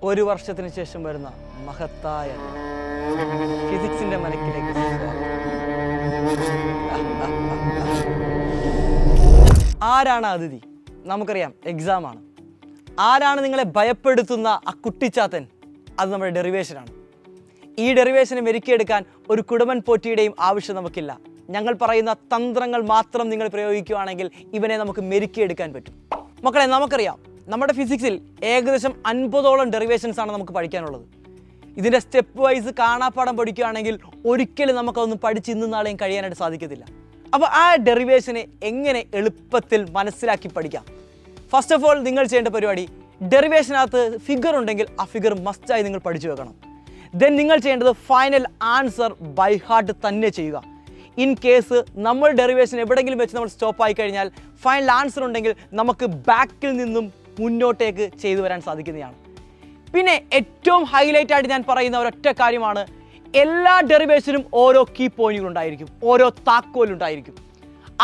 ഒരു വർഷത്തിന് ശേഷം വരുന്ന മഹത്തായ ഫിസിക്സിന്റെ മനക്കിലേക്ക് ആരാണ് അതിഥി? നമുക്കറിയാം, എക്സാം ആണ്. ആരാണ് നിങ്ങളെ ഭയപ്പെടുത്തുന്ന ആ കുട്ടിച്ചാത്തൻ? അത് നമ്മുടെ ഡെറിവേഷനാണ്. ഈ ഡെറിവേഷനെ മെരുക്കിയെടുക്കാൻ ഒരു കുടുംബൻ പോറ്റിയുടെയും ആവശ്യം നമുക്കില്ല. ഞങ്ങൾ പറയുന്ന തന്ത്രങ്ങൾ മാത്രം നിങ്ങൾ പ്രയോഗിക്കുകയാണെങ്കിൽ ഇവനെ നമുക്ക് മെരുക്കിയെടുക്കാൻ പറ്റും. മക്കളെ, നമുക്കറിയാം, നമ്മുടെ ഫിസിക്സിൽ ഏകദേശം 50ഓളം ഡെറിവേഷൻസ് ആണ് നമുക്ക് പഠിക്കാനുള്ളത്. ഇതിൻ്റെ സ്റ്റെപ്പ് വൈസ് കാണാപ്പാഠം പഠിക്കുകയാണെങ്കിൽ ഒരിക്കലും നമുക്കതൊന്നും പഠിച്ച് ഇന്നും നാളെയും കഴിയാനായിട്ട് സാധിക്കത്തില്ല. അപ്പോൾ ആ ഡെറിവേഷനെ എങ്ങനെ എളുപ്പത്തിൽ മനസ്സിലാക്കി പഠിക്കാം? ഫസ്റ്റ് ഓഫ് ഓൾ നിങ്ങൾ ചെയ്യേണ്ട പരിപാടി, ഡെറിവേഷനകത്ത് ഫിഗർ ഉണ്ടെങ്കിൽ ആ ഫിഗർ മസ്റ്റായി നിങ്ങൾ പഠിച്ചു വെക്കണം. ദെൻ നിങ്ങൾ ചെയ്യേണ്ടത് ഫൈനൽ ആൻസർ ബൈ ഹാർട്ട് തന്നെ ചെയ്യുക. ഇൻ കേസ് നമ്മൾ ഡെറിവേഷൻ എവിടെയെങ്കിലും വെച്ച് നമ്മൾ സ്റ്റോപ്പ് ആയി കഴിഞ്ഞാൽ ഫൈനൽ ആൻസർ ഉണ്ടെങ്കിൽ നമുക്ക് ബാക്കിൽ നിന്നും മുന്നോട്ടേക്ക് ചെയ്തു വരാൻ സാധിക്കുന്നതാണ്. പിന്നെ ഏറ്റവും ഹൈലൈറ്റ് ആയിട്ട് ഞാൻ പറയുന്ന ഒരൊറ്റ കാര്യമാണ്, എല്ലാ ഡെറിവേഷനും ഓരോ കീ പോയിന്റുകൾ ഉണ്ടായിരിക്കും, ഓരോ താക്കോലുണ്ടായിരിക്കും.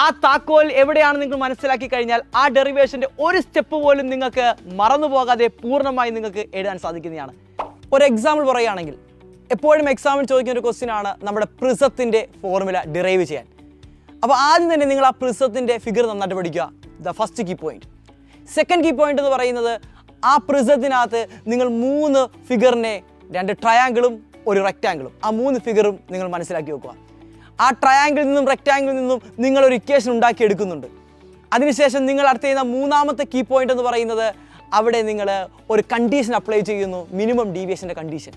ആ താക്കോൽ എവിടെയാണ് നിങ്ങൾ മനസ്സിലാക്കി കഴിഞ്ഞാൽ ആ ഡെറിവേഷൻ്റെ ഒരു സ്റ്റെപ്പ് പോലും നിങ്ങൾക്ക് മറന്നു പോകാതെ പൂർണ്ണമായി നിങ്ങൾക്ക് എഴുതാൻ സാധിക്കുന്നതാണ്. ഒരു എക്സാമ്പിൾ പറയുകയാണെങ്കിൽ, എപ്പോഴും എക്സാമിൽ ചോദിക്കുന്ന ഒരു ക്വസ്റ്റ്യൻ ആണ് നമ്മുടെ പ്രിസത്തിൻ്റെ ഫോർമുല ഡിറൈവ് ചെയ്യാൻ. അപ്പോൾ ആദ്യം തന്നെ നിങ്ങൾ ആ പ്രിസത്തിൻ്റെ ഫിഗർ നന്നായിട്ട് പഠിക്കുക, the first key point. Second key point എന്ന് പറയുന്നത്, ആ പ്രിസത്തിനകത്ത് നിങ്ങൾ 3 ഫിഗറിനെ, 2 ട്രയാങ്കിളും 1 റെക്റ്റാങ്കിളും, ആ 3 ഫിഗറും നിങ്ങൾ മനസ്സിലാക്കി വെക്കുക. ആ ട്രയാങ്കിളിൽ നിന്നും റെക്റ്റാങ്കിളിൽ നിന്നും നിങ്ങളൊരു ഇക്വേഷൻ ഉണ്ടാക്കിയെടുക്കുന്നുണ്ട്. അതിനുശേഷം നിങ്ങൾ അടുത്ത് ചെയ്യുന്ന മൂന്നാമത്തെ കീ പോയിന്റ് എന്ന് പറയുന്നത്, അവിടെ നിങ്ങൾ ഒരു കണ്ടീഷൻ അപ്ലൈ ചെയ്യുന്നു, മിനിമം ഡീവിയേഷൻ്റെ കണ്ടീഷൻ.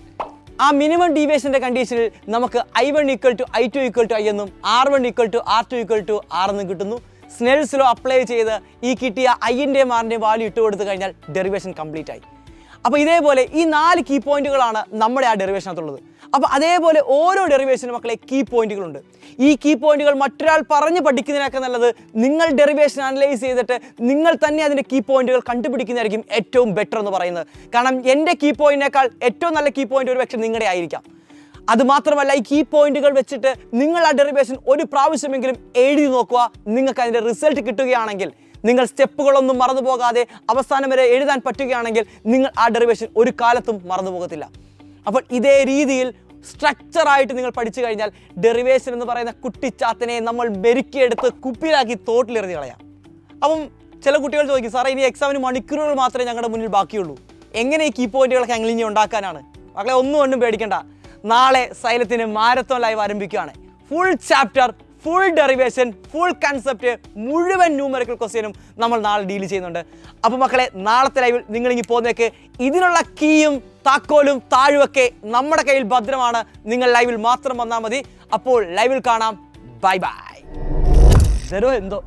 ആ മിനിമം ഡീവിയേഷൻ്റെ കണ്ടീഷനിൽ നമുക്ക് I1 = I2 = I എന്നും R1 = R2 = R എന്നും കിട്ടുന്നു. സ്നെൽസ് ലോ അപ്ലൈ ചെയ്ത് ഈ കിട്ടിയ ഐൻ്റെയും ആറിൻ്റെയും വാല്യൂ ഇട്ട് കൊടുത്തു കഴിഞ്ഞാൽ ഡെറിവേഷൻ കംപ്ലീറ്റ് ആയി. അപ്പോൾ ഇതേപോലെ ഈ 4 കീ പോയിന്റുകളാണ് നമ്മുടെ ആ ഡെറിവേഷനകത്തുള്ളത്. അപ്പോൾ അതേപോലെ ഓരോ ഡെറിവേഷനും മക്കളെ കീ പോയിന്റുകളുണ്ട്. ഈ കീ പോയിന്റുകൾ മറ്റൊരാൾ പറഞ്ഞ് പഠിക്കുന്നതിനൊക്കെ നല്ലത് നിങ്ങൾ ഡെറിവേഷൻ അനലൈസ് ചെയ്തിട്ട് നിങ്ങൾ തന്നെ അതിൻ്റെ കീ പോയിന്റുകൾ കണ്ടുപിടിക്കുന്നതായിരിക്കും ഏറ്റവും ബെറ്റർ എന്ന് പറയുന്നത്. കാരണം എൻ്റെ കീ പോയിന്റിനേക്കാൾ ഏറ്റവും നല്ല കീ പോയിന്റ് ഒരു പക്ഷേ നിങ്ങളുടെ ആയിരിക്കാം. അതുമാത്രമല്ല, ഈ കീ പോയിന്റുകൾ വെച്ചിട്ട് നിങ്ങൾ ആ ഡെറിവേഷൻ ഒരു പ്രാവശ്യമെങ്കിലും എഴുതി നോക്കുക. നിങ്ങൾക്ക് അതിൻ്റെ റിസൾട്ട് കിട്ടുകയാണെങ്കിൽ, നിങ്ങൾ സ്റ്റെപ്പുകളൊന്നും മറന്നു പോകാതെ അവസാനം വരെ എഴുതാൻ പറ്റുകയാണെങ്കിൽ നിങ്ങൾ ആ ഡെറിവേഷൻ ഒരു കാലത്തും മറന്നു പോകത്തില്ല. അപ്പോൾ ഇതേ രീതിയിൽ സ്ട്രക്ചറായിട്ട് നിങ്ങൾ പഠിച്ചു കഴിഞ്ഞാൽ ഡെറിവേഷൻ എന്ന് പറയുന്ന കുട്ടിച്ചാത്തനെ നമ്മൾ മെരുക്കിയെടുത്ത് കുപ്പിയിലാക്കി തോട്ടിലെറിഞ്ഞ് കളയാം. അപ്പം ചില കുട്ടികൾ ചോദിക്കും, സാറേ ഇനി എക്സാമിന് മണിക്കൂറുകൾ മാത്രമേ ഞങ്ങളുടെ മുന്നിൽ ബാക്കിയുള്ളൂ, എങ്ങനെ ഈ കീ പോയിന്റുകളൊക്കെ ഞങ്ങൾ ഇനി ഉണ്ടാക്കാനാണ്? മക്കളെ, ഒന്നും പേടിക്കണ്ട. നാളെ സൈലത്തിന് മാരത്തോൺ ലൈവ് ആരംഭിക്കുകയാണ്. Full chapter, full derivation, full concept, മുഴുവൻ ന്യൂമറിക്കൽ ക്വസ്റ്റ്യനും നമ്മൾ നാളെ ഡീൽ ചെയ്യുന്നുണ്ട്. അപ്പോൾ മക്കളെ, നാളത്തെ ലൈവിൽ നിങ്ങളിങ്ങി പോകുന്നേക്ക് ഇതിനുള്ള കീയും താക്കോലും താഴുമൊക്കെ നമ്മുടെ കയ്യിൽ ഭദ്രമാണ്. നിങ്ങൾ ലൈവിൽ മാത്രം വന്നാൽ മതി. അപ്പോൾ ലൈവിൽ കാണാം. Bye bye. എന്തോ